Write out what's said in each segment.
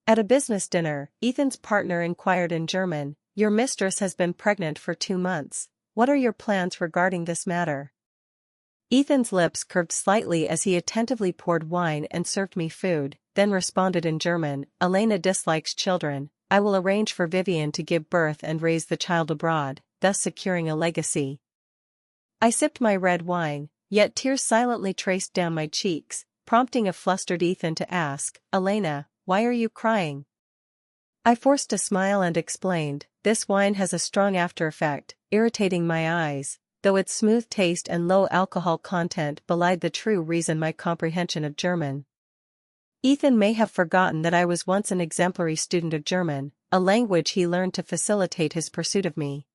At a business dinner, Ethan's partner inquired in German, "Your mistress has been pregnant for 2 months. What are your plans regarding this matter?" Ethan's lips curved slightly as he attentively poured wine and served me food, then responded in German, "Elena dislikes children. I will arrange for Vivian to give birth and raise the child abroad, thus securing a legacy." I sipped my red wine, yet tears silently traced down my cheeks, prompting a flustered Ethan to ask, "Elena, why are you crying?" I forced a smile and explained, "This wine has a strong aftereffect, irritating my eyes, though its smooth taste and low alcohol content belied the true reason my comprehension of German." Ethan may have forgotten that I was once an exemplary student of German, a language he learned to facilitate his pursuit of me.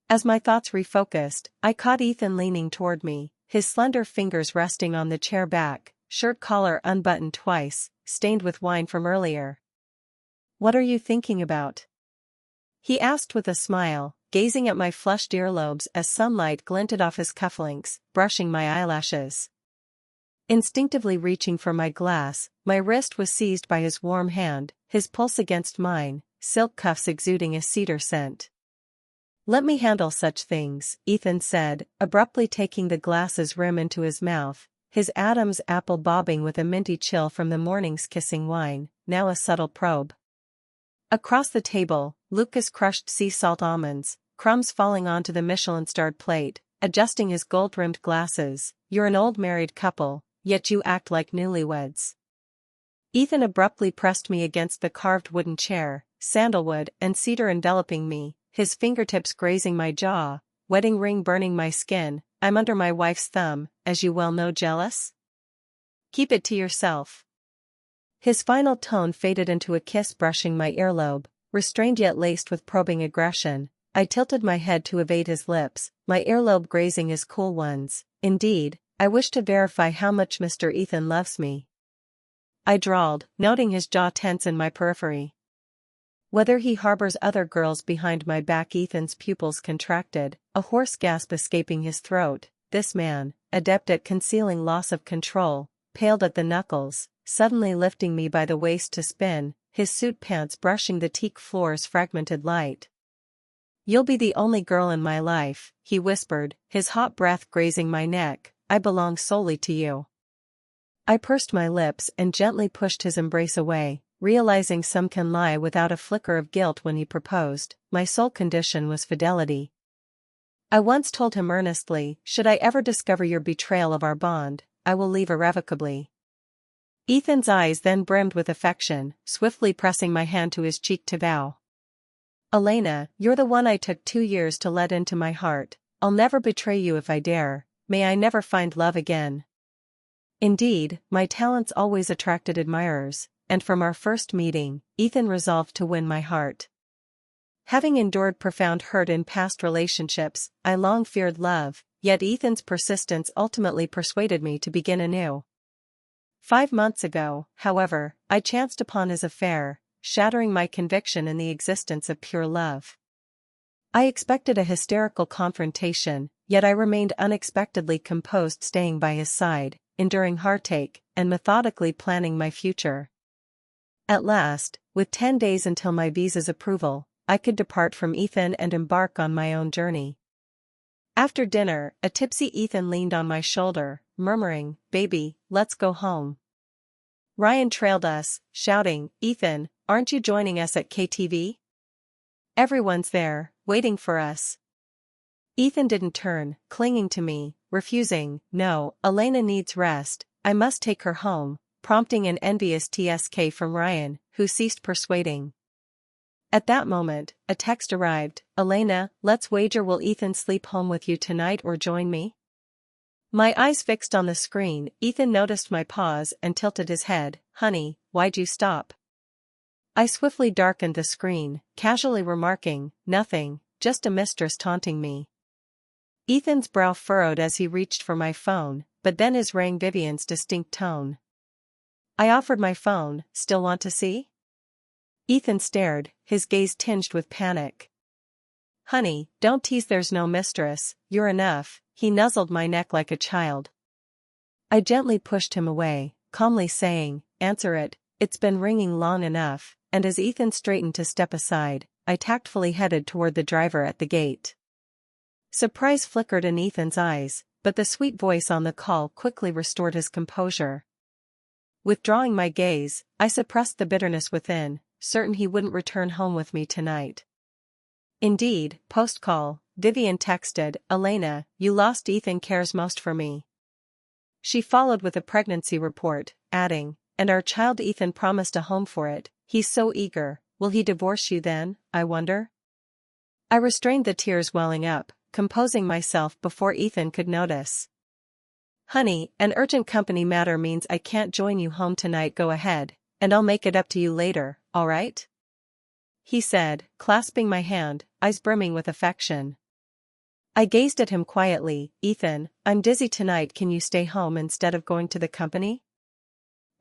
As my thoughts refocused, I caught Ethan leaning toward me, his slender fingers resting on the chair back, shirt collar unbuttoned twice, stained with wine from earlier. "What are you thinking about?" he asked with a smile, gazing at my flushed earlobes as sunlight glinted off his cufflinks, brushing my eyelashes. Instinctively reaching for my glass, my wrist was seized by his warm hand, his pulse against mine, silk cuffs exuding a cedar scent. "Let me handle such things," Ethan said, abruptly taking the glass's rim into his mouth, his Adam's apple bobbing with a minty chill from the morning's kissing wine, now a subtle probe. Across the table, Lucas crushed sea salt almonds, crumbs falling onto the Michelin-starred plate, adjusting his gold-rimmed glasses. "You're an old married couple, yet you act like newlyweds." Ethan abruptly pressed me against the carved wooden chair, sandalwood and cedar enveloping me, his fingertips grazing my jaw, wedding ring burning my skin. "I'm under my wife's thumb, as you well know. Jealous? Keep it to yourself." His final tone faded into a kiss brushing my earlobe, restrained yet laced with probing aggression. I tilted my head to evade his lips, my earlobe grazing his cool ones. "Indeed, I wish to verify how much Mr. Ethan loves me," I drawled, noting his jaw tense in my periphery. "Whether he harbors other girls behind my back." Ethan's pupils contracted, a hoarse gasp escaping his throat. This man, adept at concealing loss of control, paled at the knuckles, suddenly lifting me by the waist to spin, his suit pants brushing the teak floor's fragmented light. "You'll be the only girl in my life," he whispered, his hot breath grazing my neck. "I belong solely to you." I pursed my lips and gently pushed his embrace away, realizing some can lie without a flicker of guilt. When he proposed, my sole condition was fidelity. I once told him earnestly, "Should I ever discover your betrayal of our bond, I will leave irrevocably." Ethan's eyes then brimmed with affection, swiftly pressing my hand to his cheek to vow. "Elena, you're the one I took 2 years to let into my heart. I'll never betray you if I dare. May I never find love again." Indeed, my talents always attracted admirers, and from our first meeting, Ethan resolved to win my heart. Having endured profound hurt in past relationships, I long feared love, yet Ethan's persistence ultimately persuaded me to begin anew. 5 months ago, however, I chanced upon his affair, shattering my conviction in the existence of pure love. I expected a hysterical confrontation, yet I remained unexpectedly composed, staying by his side, enduring heartache, and methodically planning my future. At last, with 10 days until my visa's approval, I could depart from Ethan and embark on my own journey. After dinner, a tipsy Ethan leaned on my shoulder, murmuring, "Baby, let's go home." Ryan trailed us, shouting, "Ethan, aren't you joining us at KTV? Everyone's there, waiting for us." Ethan didn't turn, clinging to me, refusing. "No, Elena needs rest, I must take her home," prompting an envious TSK from Ryan, who ceased persuading. At that moment, a text arrived, "Elena, let's wager, will Ethan sleep home with you tonight or join me?" My eyes fixed on the screen, Ethan noticed my pause and tilted his head. "Honey, why'd you stop?" I swiftly darkened the screen, casually remarking, "Nothing, just a mistress taunting me." Ethan's brow furrowed as he reached for my phone, but then his rang Vivian's distinct tone. I offered my phone. "Still want to see?" Ethan stared, his gaze tinged with panic. "Honey, don't tease, there's no mistress, you're enough." He nuzzled my neck like a child. I gently pushed him away, calmly saying, "Answer it, it's been ringing long enough, and as Ethan straightened to step aside, I tactfully headed toward the driver at the gate. Surprise flickered in Ethan's eyes, but the sweet voice on the call quickly restored his composure. Withdrawing my gaze, I suppressed the bitterness within, certain he wouldn't return home with me tonight. Indeed, post-call, Vivian texted, "Elena, you lost Ethan cares most for me." She followed with a pregnancy report, adding, "And our child Ethan promised a home for it, he's so eager, will he divorce you then, I wonder?" I restrained the tears welling up, composing myself before Ethan could notice. "Honey, an urgent company matter means I can't join you home tonight. Go ahead, and I'll make it up to you later, alright?" he said, clasping my hand, eyes brimming with affection. I gazed at him quietly. "Ethan, I'm dizzy tonight. Can you stay home instead of going to the company?"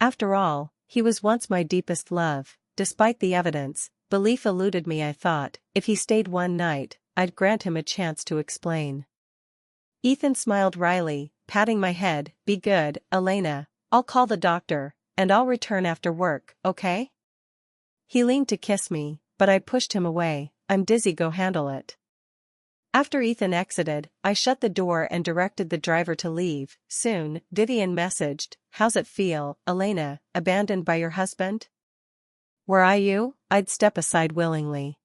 After all, he was once my deepest love. Despite the evidence, belief eluded me. I thought, if he stayed one night, I'd grant him a chance to explain. Ethan smiled wryly, patting my head. "Be good, Elena, I'll call the doctor, and I'll return after work, okay?" He leaned to kiss me, but I pushed him away. "I'm dizzy, go handle it." After Ethan exited, I shut the door and directed the driver to leave. Soon, Vivian messaged, "How's it feel, Elena, abandoned by your husband?" "Were I you, I'd step aside willingly."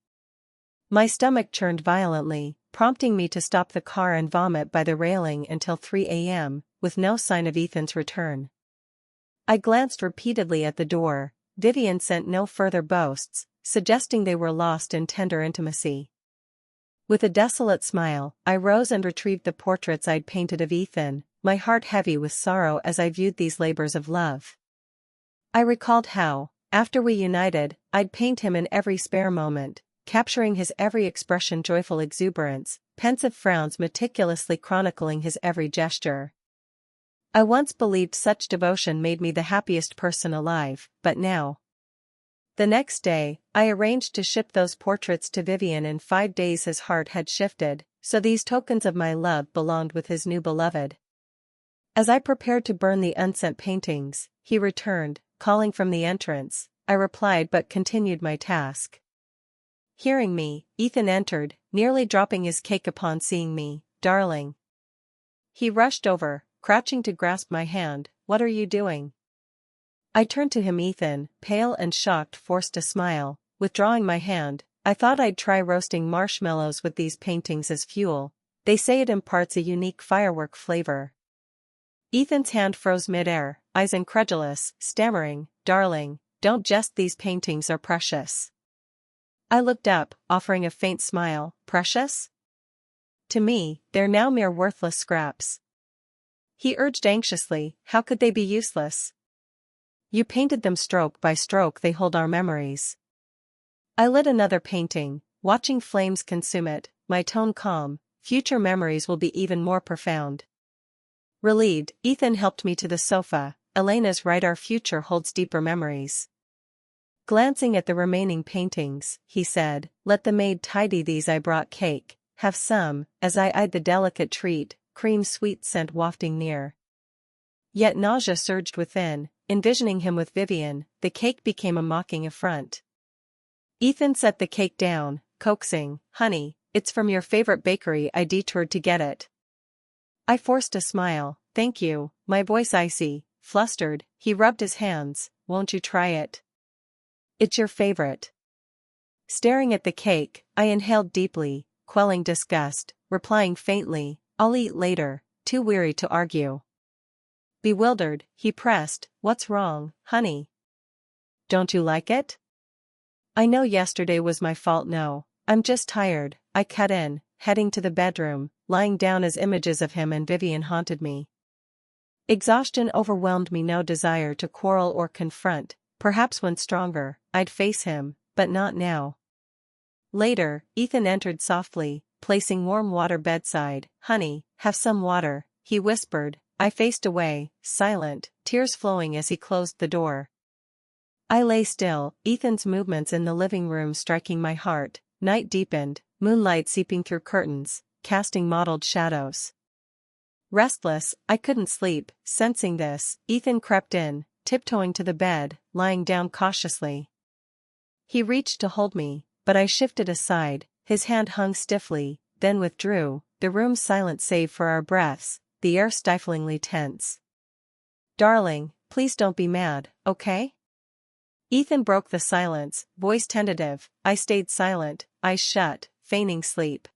My stomach churned violently, prompting me to stop the car and vomit by the railing until 3 a.m., with no sign of Ethan's return. I glanced repeatedly at the door. Vivian sent no further boasts, suggesting they were lost in tender intimacy. With a desolate smile, I rose and retrieved the portraits I'd painted of Ethan, my heart heavy with sorrow as I viewed these labors of love. I recalled how, after we united, I'd paint him in every spare moment, capturing his every expression, joyful exuberance, pensive frowns, meticulously chronicling his every gesture. I once believed such devotion made me the happiest person alive, but now. The next day, I arranged to ship those portraits to Vivian. In 5 days his heart had shifted, so these tokens of my love belonged with his new beloved. As I prepared to burn the unsent paintings, he returned, calling from the entrance. I replied but continued my task. Hearing me, Ethan entered, nearly dropping his cake upon seeing me. "Darling." He rushed over, crouching to grasp my hand. "What are you doing?" I turned to him. Ethan, pale and shocked, forced a smile. Withdrawing my hand, "I thought I'd try roasting marshmallows with these paintings as fuel. They say it imparts a unique firework flavor." Ethan's hand froze mid-air, eyes incredulous, stammering, "Darling, don't jest, these paintings are precious." I looked up, offering a faint smile. "Precious? To me, they're now mere worthless scraps." He urged anxiously, "How could they be useless? You painted them stroke by stroke, they hold our memories." I lit another painting, watching flames consume it, my tone calm. "Future memories will be even more profound." Relieved, Ethan helped me to the sofa. "Elena's right, our future holds deeper memories." Glancing at the remaining paintings, he said, "Let the maid tidy these. I brought cake, have some," as I eyed the delicate treat, cream sweet scent wafting near. Yet nausea surged within. Envisioning him with Vivian, the cake became a mocking affront. Ethan set the cake down, coaxing, "Honey, it's from your favorite bakery. I detoured to get it." I forced a smile. "Thank you," my voice icy, flustered. He rubbed his hands. "Won't you try it? It's your favorite." Staring at the cake, I inhaled deeply, quelling disgust, replying faintly, "I'll eat later," too weary to argue. Bewildered, he pressed, "What's wrong, honey? Don't you like it?" "I know yesterday was my fault. No, I'm just tired," I cut in, heading to the bedroom, lying down as images of him and Vivian haunted me. Exhaustion overwhelmed me, no desire to quarrel or confront. Perhaps when stronger, I'd face him, but not now. Later, Ethan entered softly, placing warm water bedside. "Honey, have some water," he whispered. I faced away, silent, tears flowing as he closed the door. I lay still, Ethan's movements in the living room striking my heart. Night deepened, moonlight seeping through curtains, casting mottled shadows. Restless, I couldn't sleep. Sensing this, Ethan crept in, tiptoeing to the bed, lying down cautiously. He reached to hold me, but I shifted aside, his hand hung stiffly, then withdrew, the room silent save for our breaths, the air stiflingly tense. "Darling, please don't be mad, okay?" Ethan broke the silence, voice tentative. I stayed silent, eyes shut, feigning sleep.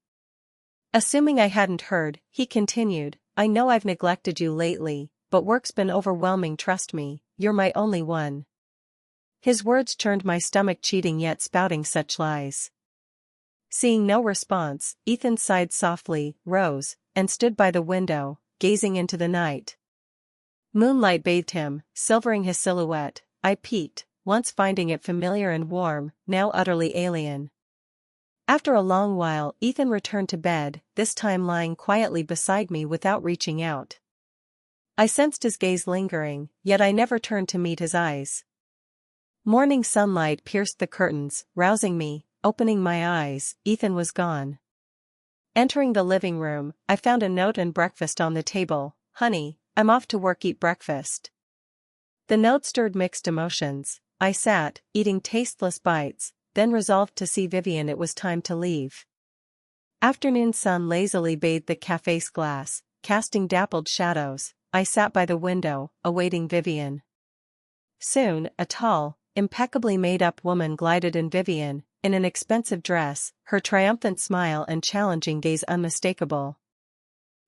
Assuming I hadn't heard, he continued, "I know I've neglected you lately, but work's been overwhelming, trust me, you're my only one." His words churned my stomach, cheating yet spouting such lies. Seeing no response, Ethan sighed softly, rose, and stood by the window, gazing into the night. Moonlight bathed him, silvering his silhouette. I peeked, once finding it familiar and warm, now utterly alien. After a long while, Ethan returned to bed, this time lying quietly beside me without reaching out. I sensed his gaze lingering, yet I never turned to meet his eyes. Morning sunlight pierced the curtains, rousing me. Opening my eyes, Ethan was gone. Entering the living room, I found a note and breakfast on the table. "Honey, I'm off to work, eat breakfast." The note stirred mixed emotions. I sat, eating tasteless bites, then resolved to see Vivian. It was time to leave. Afternoon sun lazily bathed the cafe's glass, casting dappled shadows. I sat by the window, awaiting Vivian. Soon, a tall, impeccably made-up woman glided in. Vivian, in an expensive dress, her triumphant smile and challenging gaze unmistakable.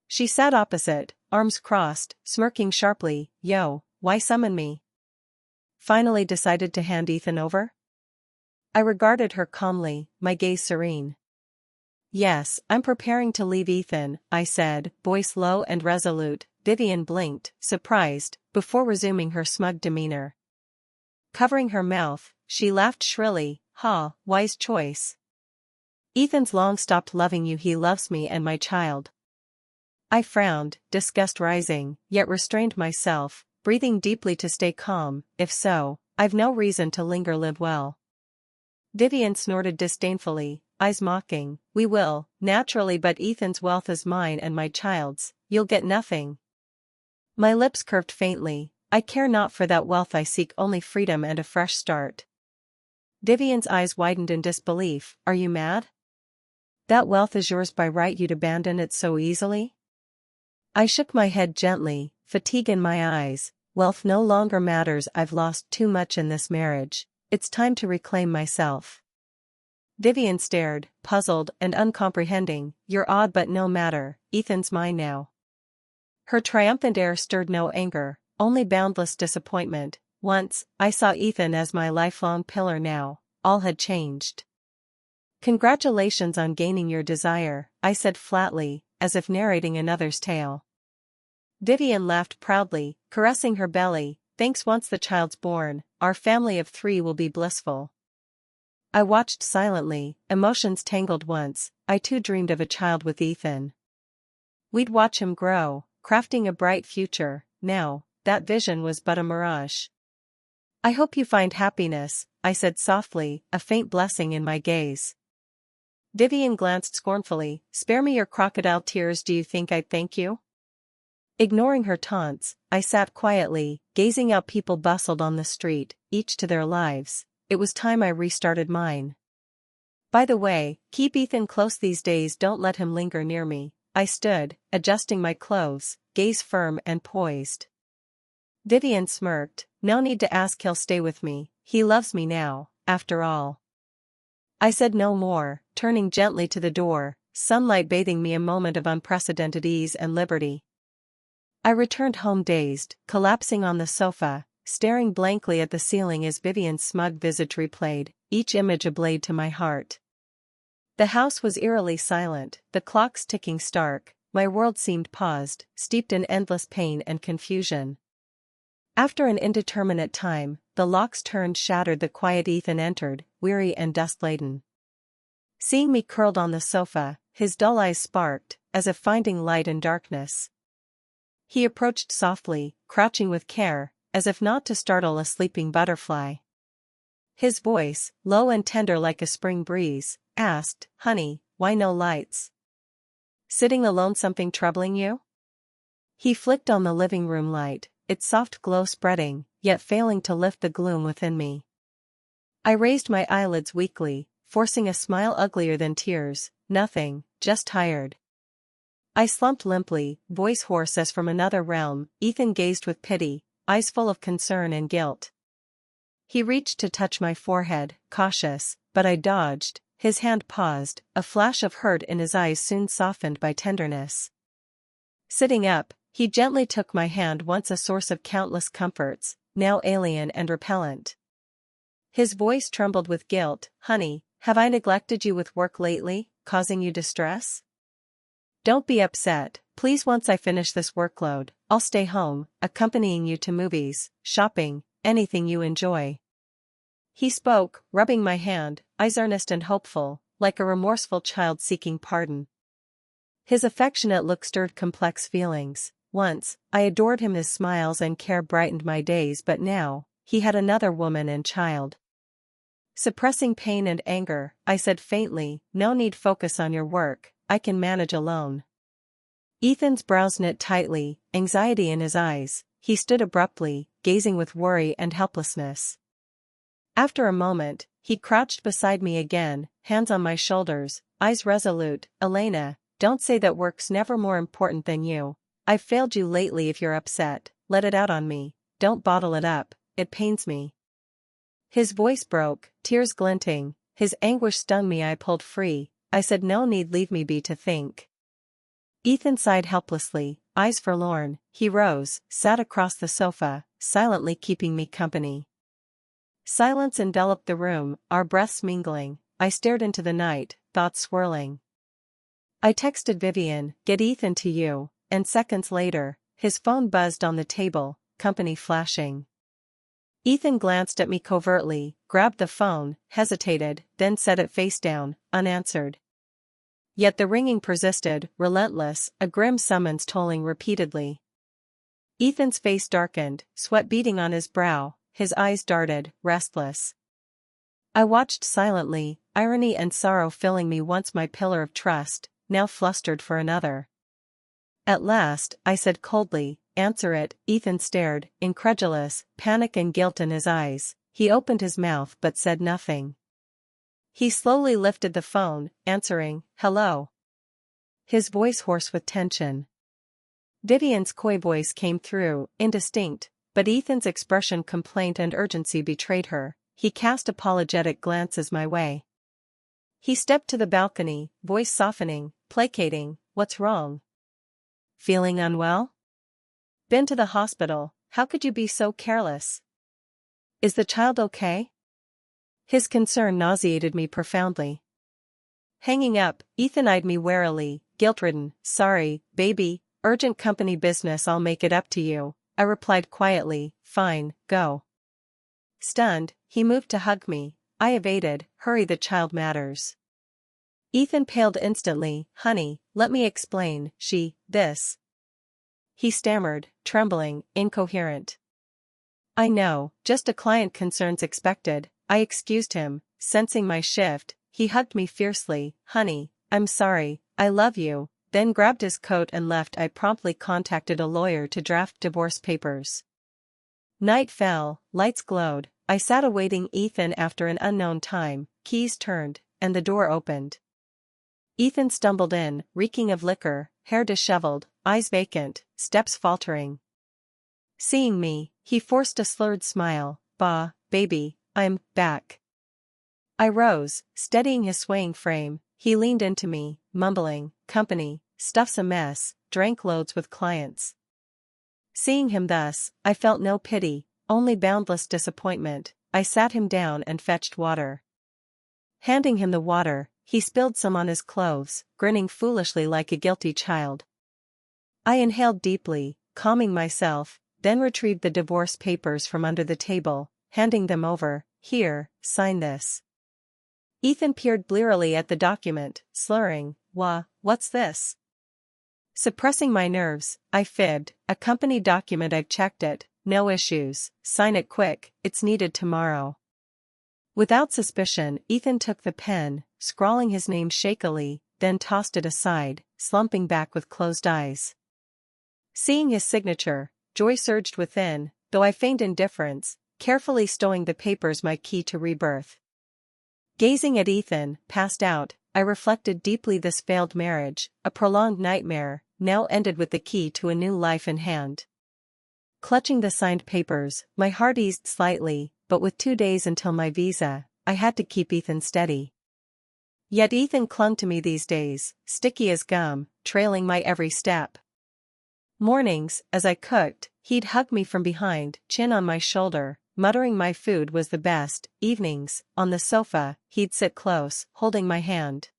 She sat opposite, arms crossed, smirking sharply. "Yo, why summon me?" "Finally decided to hand Ethan over?" I regarded her calmly, my gaze serene. "Yes, I'm preparing to leave Ethan," I said, voice low and resolute. Vivian blinked, surprised, before resuming her smug demeanor. Covering her mouth, she laughed shrilly. "Ha, wise choice. Ethan's long stopped loving you, he loves me and my child." I frowned, disgust rising, yet restrained myself, breathing deeply to stay calm. "If so, I've no reason to linger, live well." Vivian snorted disdainfully, eyes mocking. "We will, naturally, but Ethan's wealth is mine and my child's, you'll get nothing." My lips curved faintly. "I care not for that wealth, I seek only freedom and a fresh start." Vivian's eyes widened in disbelief. "Are you mad? That wealth is yours by right, you'd abandon it so easily?" I shook my head gently, fatigue in my eyes. "Wealth no longer matters, I've lost too much in this marriage, it's time to reclaim myself." Vivian stared, puzzled and uncomprehending. "You're odd, but no matter, Ethan's mine now." Her triumphant air stirred no anger, only boundless disappointment. Once, I saw Ethan as my lifelong pillar, now, all had changed. "Congratulations on gaining your desire," I said flatly, as if narrating another's tale. Vivian laughed proudly, caressing her belly. "Thanks, once the child's born, our family of 3 will be blissful." I watched silently, emotions tangled. Once, I too dreamed of a child with Ethan. We'd watch him grow, crafting a bright future. Now, that vision was but a mirage. "I hope you find happiness," I said softly, a faint blessing in my gaze. Vivian glanced scornfully. "Spare me your crocodile tears, do you think I'd thank you?" Ignoring her taunts, I sat quietly, gazing out. People bustled on the street, each to their lives. It was time I restarted mine. "By the way, keep Ethan close these days, don't let him linger near me." I stood, adjusting my clothes, gaze firm and poised. Vivian smirked. "No need to ask, he'll stay with me, he loves me now, after all." I said no more, turning gently to the door, sunlight bathing me, a moment of unprecedented ease and liberty. I returned home dazed, collapsing on the sofa, staring blankly at the ceiling as Vivian's smug visage replayed, each image a blade to my heart. The house was eerily silent, the clocks ticking stark. My world seemed paused, steeped in endless pain and confusion. After an indeterminate time, the locks turned, shattered. The quiet Ethan entered, weary and dust-laden. Seeing me curled on the sofa, his dull eyes sparked, as if finding light in darkness. He approached softly, crouching with care, as if not to startle a sleeping butterfly. His voice, low and tender like a spring breeze, asked, "Honey, why no lights? Sitting alone, something troubling you?" He flicked on the living room light, its soft glow spreading, yet failing to lift the gloom within me. I raised my eyelids weakly, forcing a smile uglier than tears. Nothing, just tired. I slumped limply, voice hoarse as from another realm. Ethan gazed with pity, eyes full of concern and guilt. He reached to touch my forehead, cautious, but I dodged. His hand paused, a flash of hurt in his eyes soon softened by tenderness. Sitting up, he gently took my hand, once a source of countless comforts, now alien and repellent. His voice trembled with guilt. Honey, have I neglected you with work lately, causing you distress? Don't be upset, please. Once I finish this workload, I'll stay home, accompanying you to movies, shopping, anything you enjoy. He spoke, rubbing my hand, eyes earnest and hopeful, like a remorseful child seeking pardon. His affectionate look stirred complex feelings. Once, I adored him. His smiles and care brightened my days, but now, he had another woman and child. Suppressing pain and anger, I said faintly, no need. Focus on your work, I can manage alone. Ethan's brows knit tightly, anxiety in his eyes. He stood abruptly, gazing with worry and helplessness. After a moment, he crouched beside me again, hands on my shoulders, eyes resolute. Elena, don't say that work's never more important than you. I've failed you lately. If you're upset, let it out on me, don't bottle it up, it pains me. His voice broke, tears glinting, his anguish stung me. I pulled free. I said no need, leave me be to think. Ethan sighed helplessly, eyes forlorn. He rose, sat across the sofa, silently keeping me company. Silence enveloped the room, our breaths mingling. I stared into the night, thoughts swirling. I texted Vivian, get Ethan to you, and seconds later, his phone buzzed on the table, company flashing. Ethan glanced at me covertly, grabbed the phone, hesitated, then set it face down, unanswered. Yet the ringing persisted, relentless, a grim summons tolling repeatedly. Ethan's face darkened, sweat beading on his brow, his eyes darted, restless. I watched silently, irony and sorrow filling me. Once my pillar of trust, now flustered for another. At last, I said coldly, answer it. Ethan stared, incredulous, panic and guilt in his eyes. He opened his mouth but said nothing. He slowly lifted the phone, answering, hello. His voice hoarse with tension. Vivian's coy voice came through, indistinct, but Ethan's expression complaint and urgency betrayed her. He cast apologetic glances my way. He stepped to the balcony, voice softening, placating, what's wrong? Feeling unwell? Been to the hospital, how could you be so careless? Is the child okay? His concern nauseated me profoundly. Hanging up, Ethan eyed me warily, guilt-ridden. Sorry, baby, urgent company business, I'll make it up to you, I replied quietly. Fine, go. Stunned, he moved to hug me. I evaded, hurry, the child matters. Ethan paled instantly. Honey, let me explain. This. He stammered, trembling, incoherent. I know, just a client, concerns expected. I excused him, sensing my shift. He hugged me fiercely. Honey, I'm sorry, I love you, then grabbed his coat and left. I promptly contacted a lawyer to draft divorce papers. Night fell, lights glowed. I sat awaiting Ethan. After an unknown time, keys turned, and the door opened. Ethan stumbled in, reeking of liquor, hair disheveled, eyes vacant, steps faltering. Seeing me, he forced a slurred smile. Bah, baby, I'm back. I rose, steadying his swaying frame. He leaned into me, mumbling, company, stuff's a mess, drank loads with clients. Seeing him thus, I felt no pity, only boundless disappointment. I sat him down and fetched water. Handing him the water, he spilled some on his clothes, grinning foolishly like a guilty child. I inhaled deeply, calming myself, then retrieved the divorce papers from under the table, handing them over. Here, sign this. Ethan peered blearily at the document, slurring, what's this? Suppressing my nerves, I fibbed. A company document, I've checked it, no issues, sign it quick, it's needed tomorrow. Without suspicion, Ethan took the pen, scrawling his name shakily, then tossed it aside, slumping back with closed eyes. Seeing his signature, joy surged within. though I feigned indifference, carefully stowing the papers my key to rebirth. Gazing at Ethan, passed out, I reflected deeply this failed marriage, a prolonged nightmare, now ended with the key to a new life in hand. Clutching the signed papers, my heart eased slightly, but with 2 days until my visa, I had to keep Ethan steady. Yet Ethan clung to me these days, sticky as gum, trailing my every step. Mornings, as I cooked, he'd hug me from behind, chin on my shoulder, muttering my food was the best. Evenings, on the sofa, he'd sit close, holding my hand.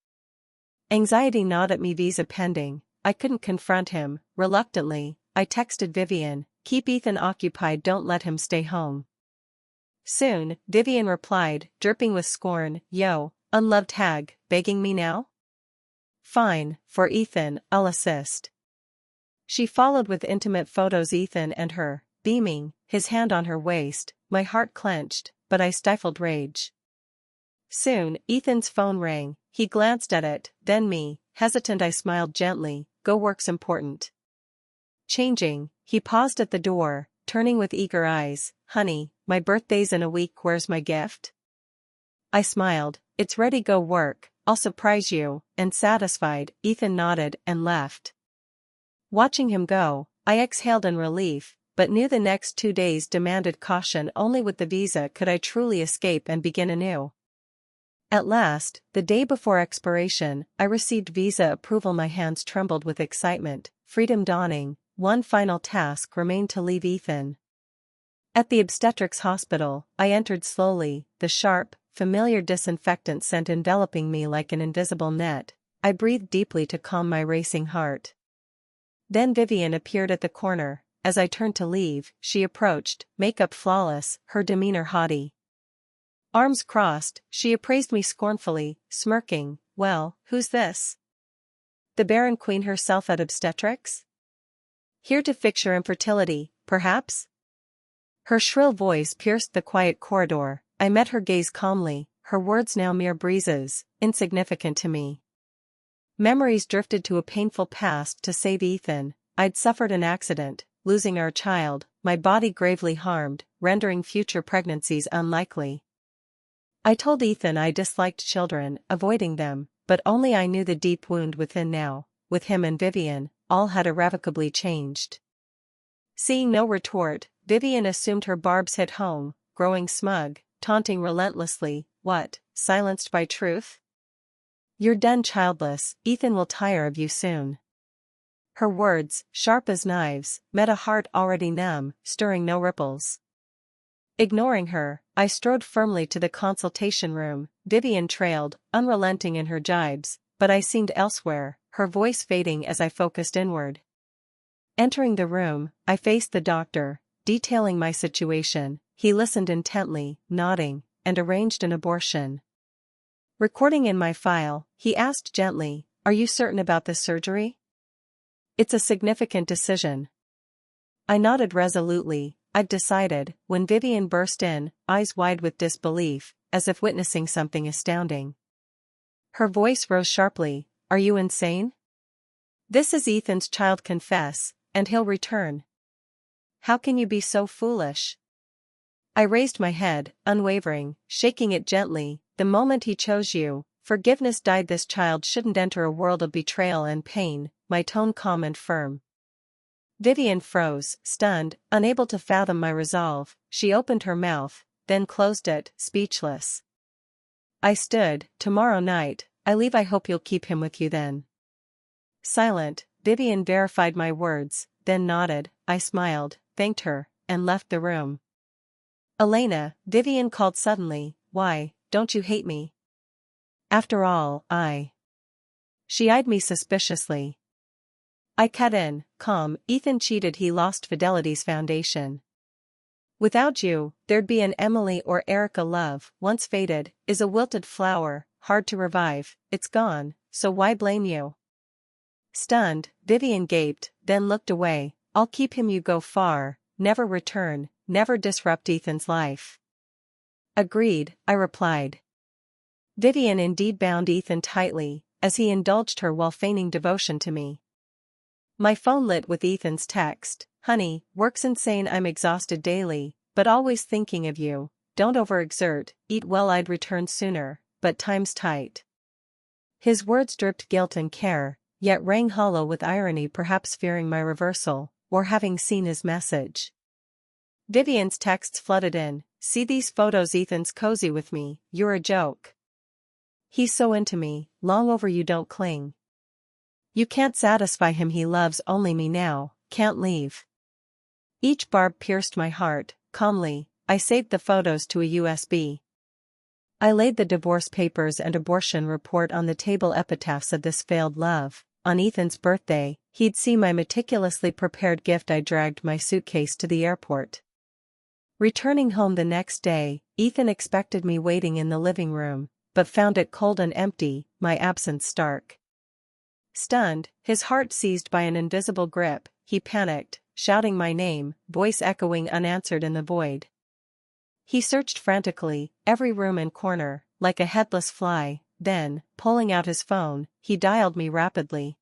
Anxiety gnawed at me, visa pending. I couldn't confront him. Reluctantly, I texted Vivian, keep Ethan occupied, don't let him stay home. Soon, Vivian replied, dripping with scorn, yo, unloved hag, begging me now? Fine, for Ethan, I'll assist. She followed with intimate photos, Ethan and her, beaming, his hand on her waist. My heart clenched, but I stifled rage. Soon, Ethan's phone rang. He glanced at it, then me. Hesitant, I smiled gently, go, work's important. Changing, he paused at the door, turning with eager eyes, honey, my birthday's in a week, where's my gift? I smiled, it's ready, go work, I'll surprise you, and satisfied, Ethan nodded and left. Watching him go, I exhaled in relief, but knew the next 2 days demanded caution. Only with the visa could I truly escape and begin anew. At last, the day before expiration, I received visa approval. My hands trembled with excitement, freedom dawning. One final task remained, to leave Ethan. At the obstetrics hospital, I entered slowly, the sharp, familiar disinfectant scent enveloping me like an invisible net. I breathed deeply to calm my racing heart. Then Vivian appeared at the corner. As I turned to leave, she approached, makeup flawless, her demeanor haughty. Arms crossed, she appraised me scornfully, smirking, well, who's this? The Baron Queen herself at obstetrics? Here to fix your infertility, perhaps? Her shrill voice pierced the quiet corridor. I met her gaze calmly, her words now mere breezes, insignificant to me. Memories drifted to a painful past. To save Ethan, I'd suffered an accident, losing our child, my body gravely harmed, rendering future pregnancies unlikely. I told Ethan I disliked children, avoiding them, but only I knew the deep wound within now. With him and Vivian, all had irrevocably changed. Seeing no retort, Vivian assumed her barbs hit home, growing smug, taunting relentlessly, what, silenced by truth? You're done childless, Ethan will tire of you soon. Her words, sharp as knives, met a heart already numb, stirring no ripples. Ignoring her, I strode firmly to the consultation room. Vivian trailed, unrelenting in her jibes, but I seemed elsewhere, her voice fading as I focused inward. Entering the room, I faced the doctor, detailing my situation. He listened intently, nodding, and arranged an abortion. Recording in my file, he asked gently, are you certain about this surgery? It's a significant decision. I nodded resolutely. I've decided. When Vivian burst in, eyes wide with disbelief, as if witnessing something astounding. Her voice rose sharply, are you insane? This is Ethan's child, confess, and he'll return. How can you be so foolish? I raised my head, unwavering, shaking it gently. The moment he chose you, forgiveness died. This child shouldn't enter a world of betrayal and pain, my tone calm and firm. Vivian froze, stunned, unable to fathom my resolve. She opened her mouth, then closed it, speechless. I stood, tomorrow night, I leave. I hope you'll keep him with you then. Silent, Vivian verified my words, then nodded. I smiled, thanked her, and left the room. Elena, Vivian called suddenly, why, don't you hate me? After all, She eyed me suspiciously. I cut in, calm, Ethan cheated, he lost fidelity's foundation. Without you, there'd be an Emily or Erica. Love, once faded, is a wilted flower, hard to revive. It's gone, so why blame you? Stunned, Vivian gaped, then looked away. I'll keep him, you go far, never return, never disrupt Ethan's life. Agreed, I replied. Vivian indeed bound Ethan tightly, as he indulged her while feigning devotion to me. My phone lit with Ethan's text. Honey, work's insane, I'm exhausted daily, but always thinking of you. Don't overexert, eat well, I'd return sooner, but time's tight. His words dripped guilt and care, yet rang hollow with irony, perhaps fearing my reversal, or having seen his message. Vivian's texts flooded in. See these photos, Ethan's cozy with me, you're a joke. He's so into me, long overdue, don't cling. You can't satisfy him, he loves only me now, can't leave. Each barb pierced my heart. Calmly, I saved the photos to a USB. I laid the divorce papers and abortion report on the table, epitaphs of this failed love. On Ethan's birthday, he'd see my meticulously prepared gift. I dragged my suitcase to the airport. Returning home the next day, Ethan expected me waiting in the living room, but found it cold and empty, my absence stark. Stunned, his heart seized by an invisible grip, he panicked, shouting my name, voice echoing unanswered in the void. He searched frantically, every room and corner, like a headless fly, then, pulling out his phone, he dialed me rapidly.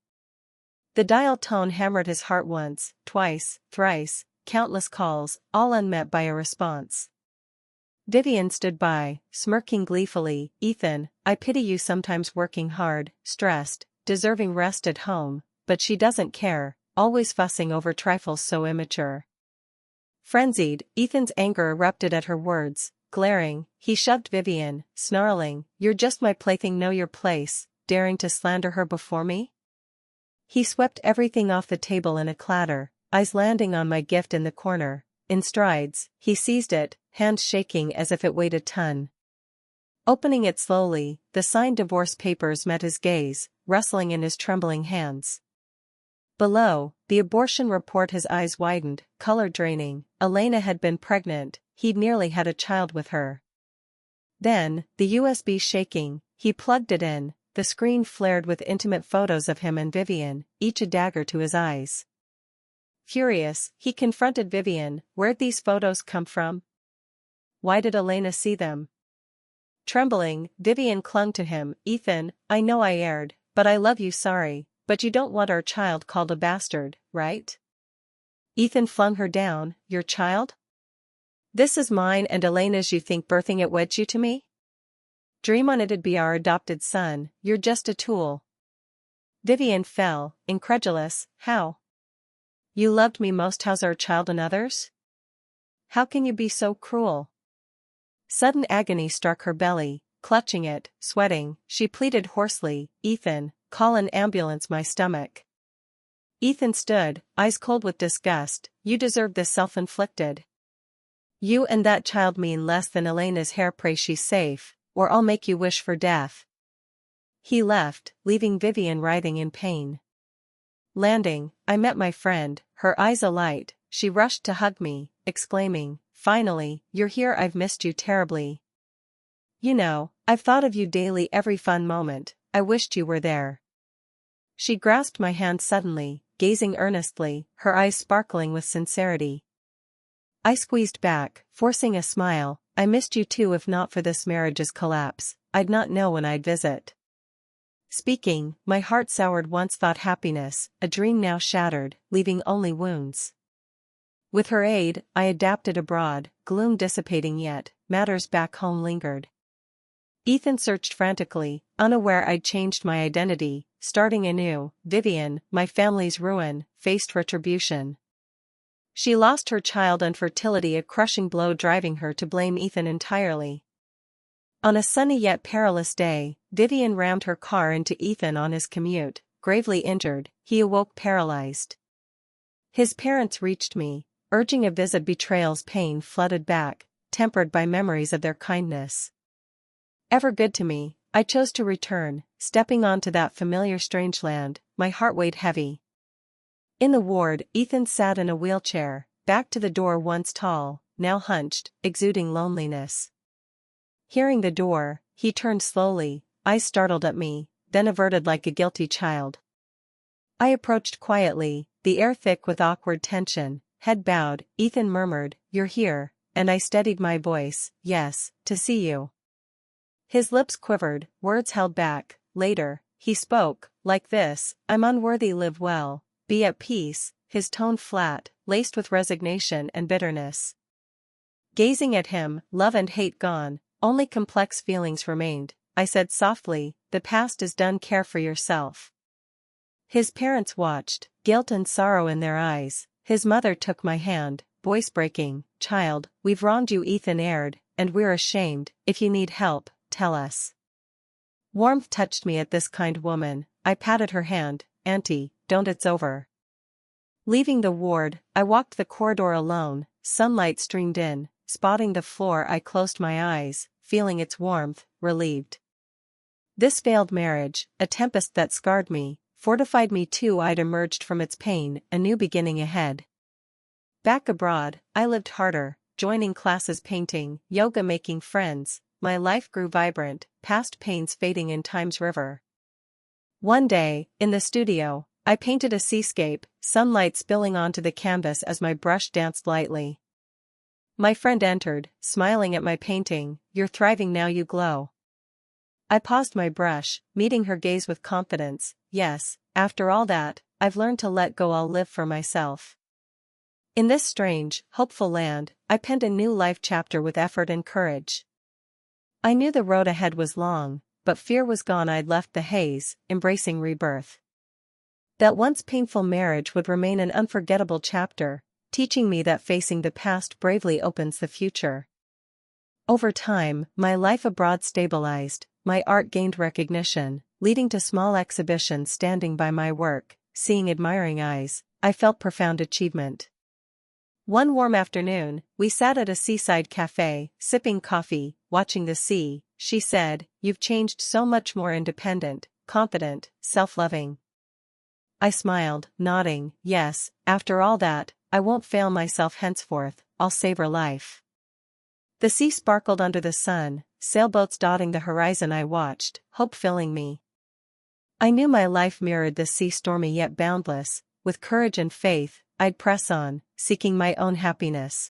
The dial tone hammered his heart once, twice, thrice, countless calls, all unmet by a response. Vivian stood by, smirking gleefully. Ethan, I pity you, sometimes working hard, stressed, deserving rest at home, but she doesn't care, always fussing over trifles so immature. Frenzied, Ethan's anger erupted at her words, glaring, he shoved Vivian, snarling, you're just my plaything, know your place, daring to slander her before me? He swept everything off the table in a clatter, eyes landing on my gift in the corner. In strides, he seized it, hands shaking as if it weighed a ton. Opening it slowly, the signed divorce papers met his gaze, rustling in his trembling hands. Below, the abortion report, his eyes widened, color draining. Elena had been pregnant, he'd nearly had a child with her. Then, the USB shaking, he plugged it in, the screen flared with intimate photos of him and Vivian, each a dagger to his eyes. Furious, he confronted Vivian, where'd these photos come from? Why did Elena see them? Trembling, Vivian clung to him. Ethan, I know I erred, but I love you, sorry, but you don't want our child called a bastard, right? Ethan flung her down. Your child? This is mine and Elena's. You think birthing it weds you to me? Dream on, it'd be our adopted son, you're just a tool. Vivian fell, incredulous. How? You loved me most, how's our child another's? How can you be so cruel? Sudden agony struck her belly, clutching it, sweating, she pleaded hoarsely, Ethan, call an ambulance, my stomach. Ethan stood, eyes cold with disgust. You deserve this, self-inflicted. You and that child mean less than Elena's hair. Pray she's safe, or I'll make you wish for death. He left, leaving Vivian writhing in pain. Landing, I met my friend, her eyes alight. She rushed to hug me, exclaiming, finally, you're here, I've missed you terribly. You know, I've thought of you daily, every fun moment, I wished you were there. She grasped my hand suddenly, gazing earnestly, her eyes sparkling with sincerity. I squeezed back, forcing a smile. I missed you too. If not for this marriage's collapse, I'd not know when I'd visit. Speaking, my heart soured. Once thought happiness, a dream now shattered, leaving only wounds. With her aid, I adapted abroad, gloom dissipating, yet matters back home lingered. Ethan searched frantically, unaware I'd changed my identity, starting anew. Vivian, my family's ruin, faced retribution. She lost her child and fertility, a crushing blow driving her to blame Ethan entirely. On a sunny yet perilous day, Vivian rammed her car into Ethan on his commute, gravely injured. He awoke paralyzed. His parents reached me, urging a visit. Betrayal's pain flooded back, tempered by memories of their kindness. Ever good to me, I chose to return, stepping onto that familiar strange land, my heart weighed heavy. In the ward, Ethan sat in a wheelchair, back to the door, once tall, now hunched, exuding loneliness. Hearing the door, he turned slowly, eyes startled at me, then averted like a guilty child. I approached quietly, the air thick with awkward tension, head bowed. Ethan murmured, "You're here," and I steadied my voice, "Yes, to see you." His lips quivered, words held back. Later, he spoke, like this, "I'm unworthy, live well, be at peace, his tone flat, laced with resignation and bitterness. Gazing at him, love and hate gone, only complex feelings remained, I said softly, the past is done, care for yourself. His parents watched, guilt and sorrow in their eyes. His mother took my hand, voice breaking, child, we've wronged you, Ethan erred, and we're ashamed. If you need help, tell us. Warmth touched me at this kind woman. I patted her hand, Auntie, don't, it's over. Leaving the ward, I walked the corridor alone. Sunlight streamed in, spotting the floor. I closed my eyes, feeling its warmth, relieved. This failed marriage, a tempest that scarred me, fortified me too. I'd emerged from its pain, a new beginning ahead. Back abroad, I lived harder, joining classes, painting, yoga, making friends. My life grew vibrant, past pains fading in time's river. One day, in the studio, I painted a seascape, sunlight spilling onto the canvas as my brush danced lightly. My friend entered, smiling at my painting. You're thriving now, you glow. I paused my brush, meeting her gaze with confidence. Yes, after all that, I've learned to let go. I'll live for myself. In this strange, hopeful land, I penned a new life chapter with effort and courage. I knew the road ahead was long, but fear was gone. I'd left the haze, embracing rebirth. That once painful marriage would remain an unforgettable chapter, teaching me that facing the past bravely opens the future. Over time, my life abroad stabilized, my art gained recognition, leading to small exhibitions. Standing by my work, seeing admiring eyes, I felt profound achievement. One warm afternoon, we sat at a seaside cafe, sipping coffee, watching the sea. She said, "You've changed, so much more independent, confident, self-loving." I smiled, nodding, yes, after all that, I won't fail myself henceforth, I'll savor life. The sea sparkled under the sun, sailboats dotting the horizon. I watched, hope filling me. I knew my life mirrored the sea, stormy yet boundless. With courage and faith, I'd press on, seeking my own happiness.